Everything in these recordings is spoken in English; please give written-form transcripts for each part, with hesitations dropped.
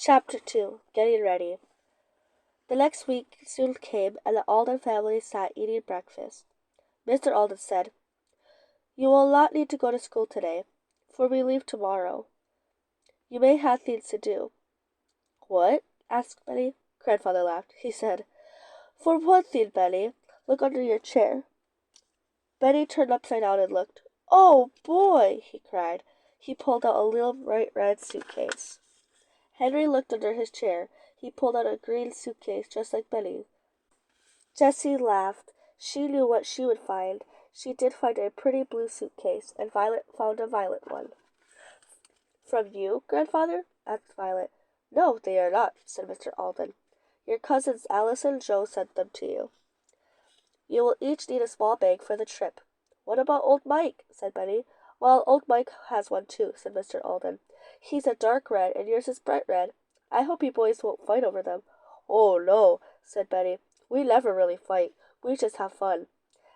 Chapter 2 Getting Ready. The next week soon came, and the Alden family sat eating breakfast. Mr. Alden said, "You will not need to go to school today, for we leave tomorrow. You may have things to do." "What?" asked Benny. Grandfather laughed. He said, "For one thing, Benny, look under your chair." Benny turned upside down and looked. "Oh, boy!" he cried. He pulled out a little bright red suitcase. Henry looked under his chair. He pulled out a green suitcase just like Benny's. Jessie laughed. She knew what she would find. She did find a pretty blue suitcase, and Violet found a violet one. "From you, Grandfather?" asked Violet. "No, they are not," said Mr. Alden. "Your cousins Alice and Joe sent them to you. You will each need a small bag for the trip." "What about old Mike?" said Benny. "Well, old Mike has one too," said Mr. Alden. "He's a dark red, and yours is bright red. I hope you boys won't fight over them." "Oh, no," said Benny. "We never really fight. We just have fun.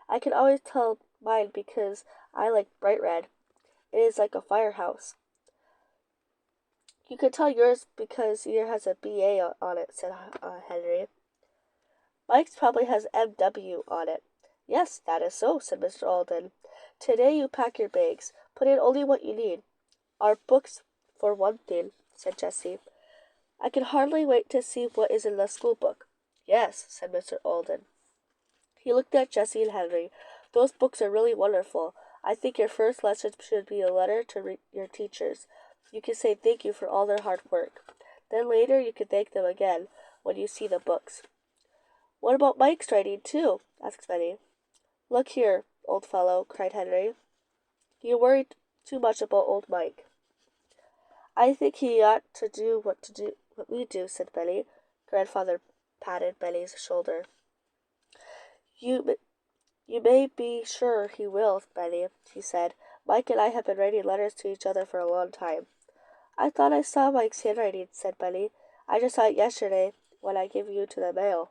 I can always tell mine because I like bright red. It is like a firehouse." "You can tell yours because yours has a BA on it," said Henry. "Mike's probably has MW on it." "Yes, that is so," said Mr. Alden. "Today you pack your bags. Put in only what you need. Our books, for one thing," said Jessie. "I can hardly wait to see what is in the school book." "Yes," said Mr. Alden. He looked at Jessie and Henry. "Those books are really wonderful. I think your first lesson should be a letter to your teachers. You can say thank you for all their hard work. Then later you can thank them again when you see the books." "What about Mike's writing, too?" asked Benny. "Look here, old fellow," cried Henry. "You worry too much about old Mike." "I think he ought to do what we do," said Benny. Grandfather patted Benny's shoulder. You may be sure he will, Benny," he said. "Mike and I have been writing letters to each other for a long time." "I thought I saw Mike's handwriting," said Benny. "I just saw it yesterday when I gave you to the mail."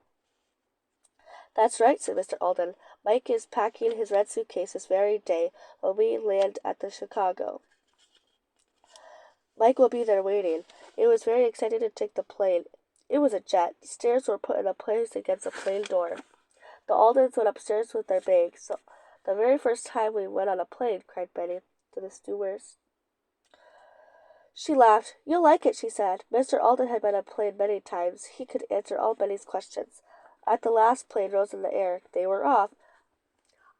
"That's right," said Mr. Alden. "Mike is packing his red suitcase this very day when we land at the Chicago. Mike will be there waiting. It was very exciting to take the plane. It was a jet. Stairs were put in place against the plane door. The Aldens went upstairs with their bags. "So the very first time we went on a plane," cried Benny to the stewardess. She laughed. "You'll like it," she said. Mr. Alden had been on a plane many times. He could answer all Benny's questions. At the last plane rose in the air. They were off.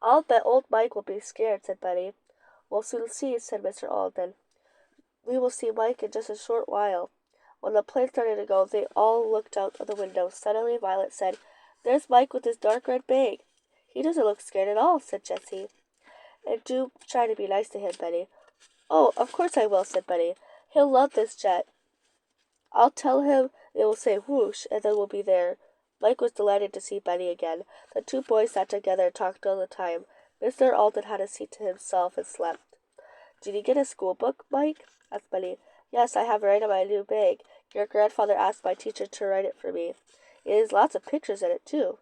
"I'll bet old Mike will be scared," said Benny. "We'll soon see," said Mr. Alden. "We will see Mike in just a short while." When the plane started to go, they all looked out of the window. Suddenly Violet said, "There's Mike with his dark red bag." "He doesn't look scared at all," said Jessie. "And do try to be nice to him, Benny." "Oh, of course I will," said Benny. "He'll love this jet. I'll tell him it will say whoosh, and then we'll be there." Mike was delighted to see Benny again. The two boys sat together and talked all the time. Mr. Alden had a seat to himself and slept. "Did you get a school book, Mike?" asked Benny. "Yes, I have it right in my new bag. Your grandfather asked my teacher to write it for me. It has lots of pictures in it, too."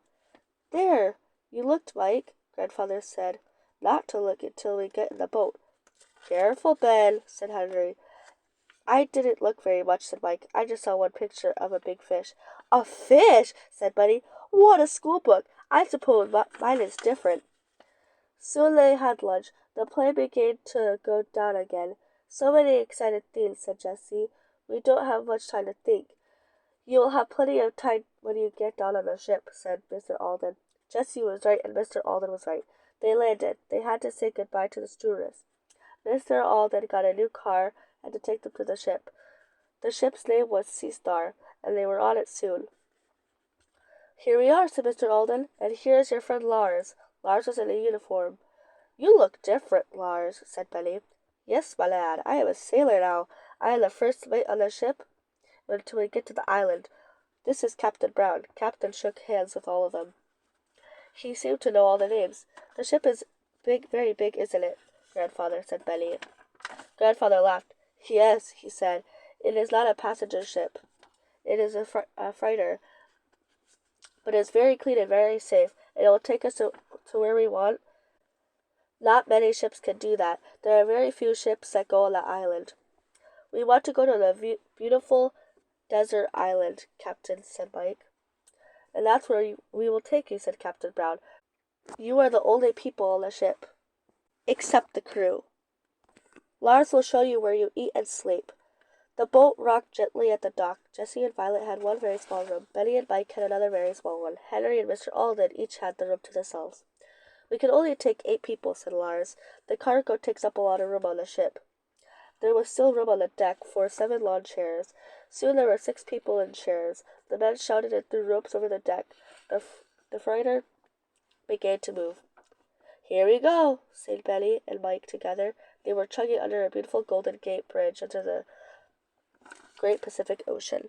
"There! You looked, Mike," Grandfather said. "Not to look until we get in the boat." "Careful, Ben," said Henry. "I didn't look very much," said Mike. "I just saw one picture of a big fish." "A fish!" said Benny. "What a school book! I suppose mine is different." Soon they had lunch. The plane began to go down again. "So many exciting things," said Jessie. "We don't have much time to think." "You will have plenty of time when you get down on the ship," said Mr. Alden. Jessie was right, and Mr. Alden was right. They landed. They had to say goodbye to the stewardess. Mr. Alden got a new car and to take them to the ship. The ship's name was Sea Star, and they were on it soon. "Here we are," said Mr. Alden, "and here is your friend Lars." Lars was in a uniform. "You look different, Lars," said Benny. "Yes, my lad, I am a sailor now. I am the first mate on the ship until we get to the island. This is Captain Brown." Captain shook hands with all of them. He seemed to know all the names. "The ship is big, very big, isn't it, Grandfather?" said Benny. Grandfather laughed. "Yes," he said. "It is not a passenger ship. It is a freighter, but it is very clean and very safe, and it will take us to where we want. Not many ships can do that. There are very few ships that go on the island. We want to go to the beautiful Desert Island, Captain, said Mike. And that's where we will take you, said Captain Brown. You are the only people on the ship, except the crew. Lars will show you where you eat and sleep. The boat rocked gently at the dock. Jessie and Violet had one very small room. Benny and Mike had another very small one. Henry and Mr. Alden each had the room to themselves. We can only take 8 people, said Lars. The cargo takes up a lot of room on the ship. There was still room on the deck for 7 lawn chairs. Soon there were 6 people in chairs. The men shouted and threw ropes over the deck. The freighter began to move. Here we go, said Benny and Mike together. They were chugging under a beautiful Golden Gate Bridge into the Great Pacific Ocean.